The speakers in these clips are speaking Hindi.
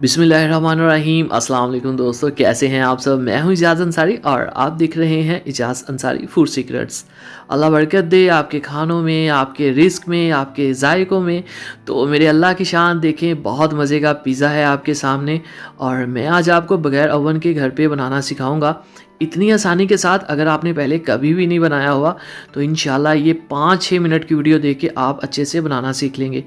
बिस्मिल्लाहिर्रहमानिर्रहीम। अस्सलाम वालेकुम दोस्तों, कैसे हैं आप सब। मैं हूं इजाज़ अंसारी और आप देख रहे हैं इजाज़ अंसारी फूड सीक्रेट्स। अल्लाह बरकत दे आपके खानों में, आपके रिस्क में, आपके जायकों में। तो मेरे अल्लाह की शान देखें, बहुत मज़े का पिज़्ज़ा है आपके सामने और मैं आज आपको बगैर ओवन के घर पे बनाना सिखाऊंगा इतनी आसानी के साथ। अगर आपने पहले कभी भी नहीं बनाया हुआ तो इंशाल्लाह ये 5-6 मिनट की वीडियो देख के आप अच्छे से बनाना सीख लेंगे।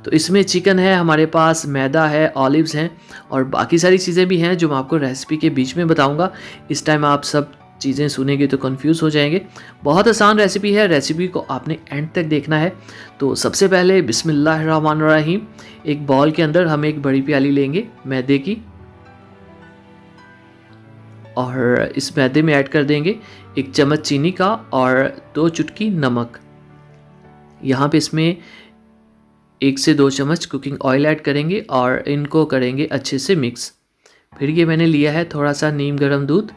तो इसमें चिकन है हमारे पास, मैदा है, ऑलिव्स हैं और बाकी सारी चीज़ें भी हैं जो मैं आपको रेसिपी के बीच में बताऊंगा। इस टाइम आप सब चीज़ें सुनेंगे तो कंफ्यूज हो जाएंगे। बहुत आसान रेसिपी है, रेसिपी को आपने एंड तक देखना है। तो सबसे पहले बिस्मिल्लाहिर्रहमानिर्रहीम, एक बॉल के अंदर हम एक बड़ी प्याली लेंगे मैदे की और इस मैदे में ऐड कर देंगे 1 चम्मच चीनी का और 2 चुटकी नमक। यहाँ पे इसमें 1 से 2 चम्मच कुकिंग ऑयल ऐड करेंगे और इनको करेंगे अच्छे से मिक्स। फिर ये मैंने लिया है थोड़ा सा नीम गर्म दूध,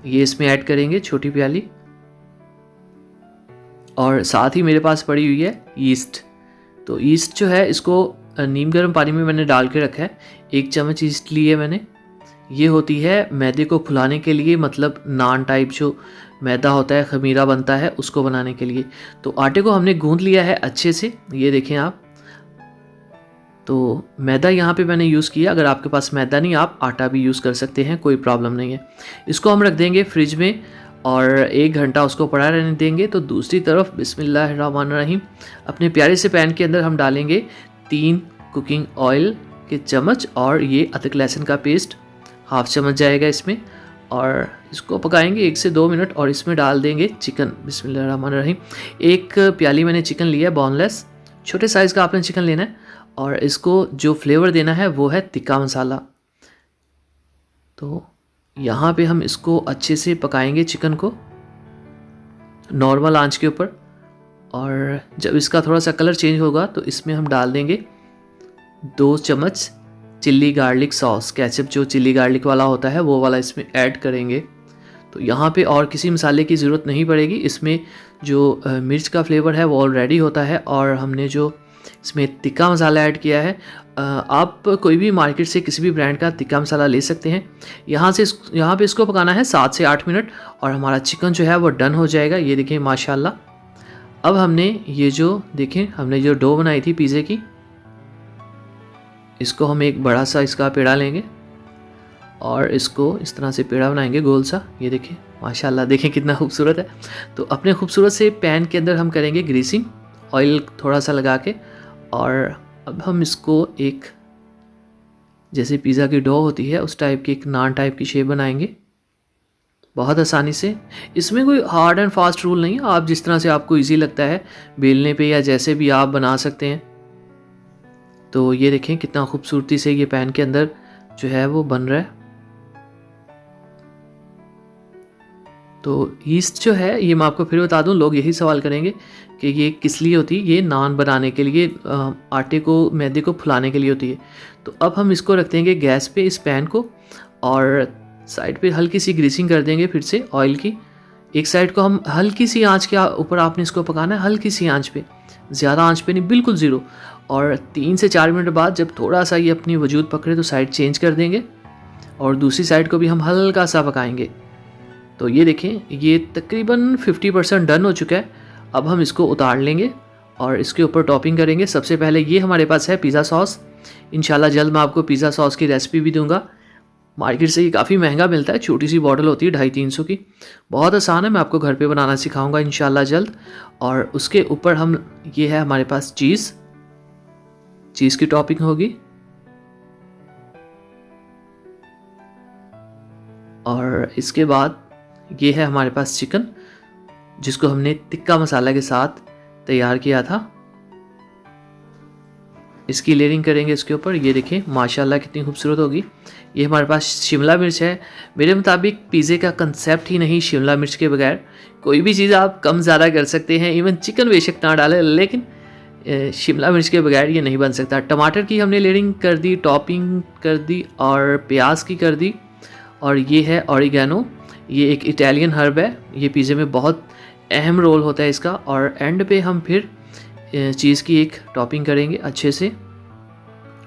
ये इसमें ऐड करेंगे छोटी प्याली। और साथ ही मेरे पास पड़ी हुई है ईस्ट। तो ईस्ट जो है इसको नीम गर्म पानी में मैंने डाल के रखा है। 1 चम्मच ईस्ट ली है मैंने। ये होती है मैदे को फुलाने के लिए, मतलब नान टाइप जो मैदा होता है, खमीरा बनता है, उसको बनाने के लिए। तो आटे को हमने गूंद लिया है अच्छे से, ये देखें आप। तो मैदा यहाँ पे मैंने यूज़ किया। अगर आपके पास मैदा नहीं, आप आटा भी यूज़ कर सकते हैं, कोई प्रॉब्लम नहीं है। इसको हम रख देंगे फ्रिज में और 1 घंटा उसको पड़ा रहने देंगे। तो दूसरी तरफ बिस्मिल्लाहिर्रहमानिर्रहीम, अपने प्यारे से पैन के अंदर हम डालेंगे 3 कुकिंग ऑयल के चम्मच और ये अदरक लहसुन का पेस्ट 1/2 चम्मच जाएगा इसमें। और इसको पकाएंगे 1 से 2 मिनट और इसमें डाल देंगे चिकन। बिस्मिल्लाहिर्रहमानिर्रहीम, 1 प्याली मैंने चिकन लिया है बोनलेस, छोटे साइज़ का आपने चिकन लेना है। और इसको जो फ्लेवर देना है वो है तिक्का मसाला। तो यहाँ पे हम इसको अच्छे से पकाएंगे चिकन को नॉर्मल आंच के ऊपर। और जब इसका थोड़ा सा कलर चेंज होगा तो इसमें हम डाल देंगे 2 चम्मच चिल्ली गार्लिक सॉस, केचप जो चिल्ली गार्लिक वाला होता है वो वाला इसमें ऐड करेंगे। तो यहाँ पे और किसी मसाले की ज़रूरत नहीं पड़ेगी। इसमें जो मिर्च का फ्लेवर है वो ऑलरेडी होता है और हमने जो इसमें तिक्का मसाला ऐड किया है, आप कोई भी मार्केट से किसी भी ब्रांड का तिक्का मसाला ले सकते हैं। यहाँ पे इसको पकाना है 7 से 8 मिनट और हमारा चिकन जो है वो डन हो जाएगा। ये देखें माशाल्लाह। अब हमने ये जो देखें, हमने जो डो बनाई थी पिज़्ज़े की, इसको हम एक बड़ा सा इसका पेड़ा लेंगे और इसको इस तरह से पेड़ा बनाएंगे गोल सा। ये देखें माशाल्लाह, देखें कितना खूबसूरत है। तो अपने खूबसूरत से पैन के अंदर हम करेंगे ग्रीसिंग, ऑयल थोड़ा सा लगा के। और अब हम इसको एक, जैसे पिज़्ज़ा की डो होती है उस टाइप की एक नान टाइप की शेप बनाएंगे बहुत आसानी से। इसमें कोई हार्ड एंड फास्ट रूल नहीं, आप जिस तरह से आपको इजी लगता है बेलने पे या जैसे भी आप बना सकते हैं। तो ये देखें कितना खूबसूरती से ये पैन के अंदर जो है वो बन रहा है। तो ईस्ट जो है ये मैं आपको फिर बता दूं, लोग यही सवाल करेंगे कि ये किस लिए होती है। ये नान बनाने के लिए, आटे को, मैदे को फुलाने के लिए होती है। तो अब हम इसको रख देंगे गैस पे, इस पैन को, और साइड पे हल्की सी ग्रीसिंग कर देंगे फिर से ऑयल की। एक साइड को हम हल्की सी आंच के ऊपर आपने इसको पकाना है, हल्की सी आंच पे, ज़्यादा आंच पे नहीं, बिल्कुल ज़ीरो। और 3 से 4 मिनट बाद जब थोड़ा सा ये अपनी वजूद पकड़े तो साइड चेंज कर देंगे और दूसरी साइड को भी हम हल्का सा पकाएंगे। तो ये देखें ये तकरीबन 50% डन हो चुका है। अब हम इसको उतार लेंगे और इसके ऊपर टॉपिंग करेंगे। सबसे पहले ये हमारे पास है पिज़्ज़ा सॉस। इंशाल्लाह जल्द मैं आपको पिज़्ज़ा सॉस की रेसिपी भी दूंगा। मार्केट से ये काफ़ी महंगा मिलता है, छोटी सी बॉटल होती है 250-300 की। बहुत आसान है, मैं आपको घर पे बनाना सिखाऊंगा इंशाल्लाह जल्द। और उसके ऊपर हम, ये है हमारे पास चीज़ की टॉपिंग होगी। और इसके बाद ये है हमारे पास चिकन, जिसको हमने तिक्का मसाला के साथ तैयार किया था। इसकी लेयरिंग करेंगे इसके ऊपर। ये देखें माशाल्लाह कितनी खूबसूरत होगी। ये हमारे पास शिमला मिर्च है। मेरे मुताबिक पिज़्ज़े का कंसेप्ट ही नहीं शिमला मिर्च के बगैर। कोई भी चीज़ आप कम ज़्यादा कर सकते हैं, इवन चिकन बेशक ना डालें, लेकिन शिमला मिर्च के बगैर ये नहीं बन सकता। टमाटर की हमने लेयरिंग कर दी, टॉपिंग कर दी और प्याज की कर दी। और ये है ऑरिगेनो, ये एक इटालियन हर्ब है, ये पिज़्ज़े में बहुत अहम रोल होता है इसका। और एंड पे हम फिर चीज़ की एक टॉपिंग करेंगे अच्छे से।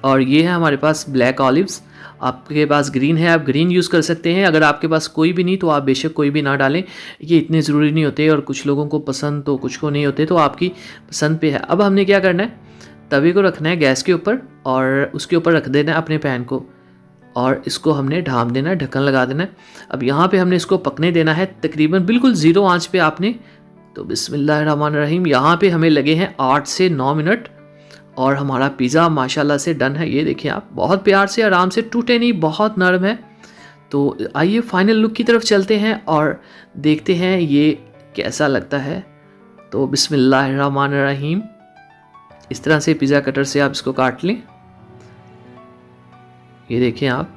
और ये है हमारे पास ब्लैक ऑलिव्स। आपके पास ग्रीन है, आप ग्रीन यूज़ कर सकते हैं। अगर आपके पास कोई भी नहीं तो आप बेशक कोई भी ना डालें, ये इतने ज़रूरी नहीं होते और कुछ लोगों को पसंद तो कुछ को नहीं होते, तो आपकी पसंद पे है। अब हमने क्या करना है, तवे को रखना है गैस के ऊपर और उसके ऊपर रख देना है अपने पैन को और इसको हमने ढाँप देना है, ढक्कन लगा देना है। अब यहाँ पे हमने इसको पकने देना है तकरीबन बिल्कुल 0 आंच पे आपने। तो बिस्मिल्लाहिर्रहमानिर्रहीम, यहाँ पे हमें लगे हैं 8 से 9 मिनट और हमारा पिज़्ज़ा माशाल्लाह से डन है। ये देखिए आप, बहुत प्यार से आराम से, टूटे नहीं, बहुत नरम है। तो आइए फाइनल लुक की तरफ चलते हैं और देखते हैं ये कैसा लगता है। तो बिस्मिल्लाहिर्रहमानिर्रहीम, इस तरह से पिज़्ज़ा कटर से आप इसको काट लें। ये देखें आप,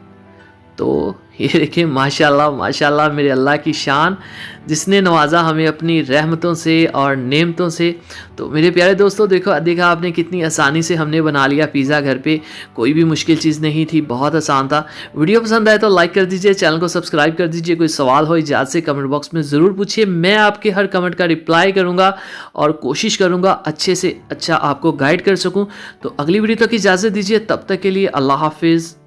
तो ये देखिए माशाल्लाह माशाल्लाह, मेरे अल्लाह की शान जिसने नवाजा हमें अपनी रहमतों से और नेमतों से। तो मेरे प्यारे दोस्तों, देखा आपने कितनी आसानी से हमने बना लिया पिज़्ज़ा घर पे। कोई भी मुश्किल चीज़ नहीं थी, बहुत आसान था। वीडियो पसंद आए तो लाइक कर दीजिए, चैनल को सब्सक्राइब कर दीजिए। कोई सवाल हो इजाज़त से कमेंट बॉक्स में ज़रूर पूछिए, मैं आपके हर कमेंट का रिप्लाई करूँगा और कोशिश करूँगा अच्छे से अच्छा आपको गाइड कर सकूँ। तो अगली वीडियो तक इजाज़त दीजिए, तब तक के लिए अल्लाह हाफिज़।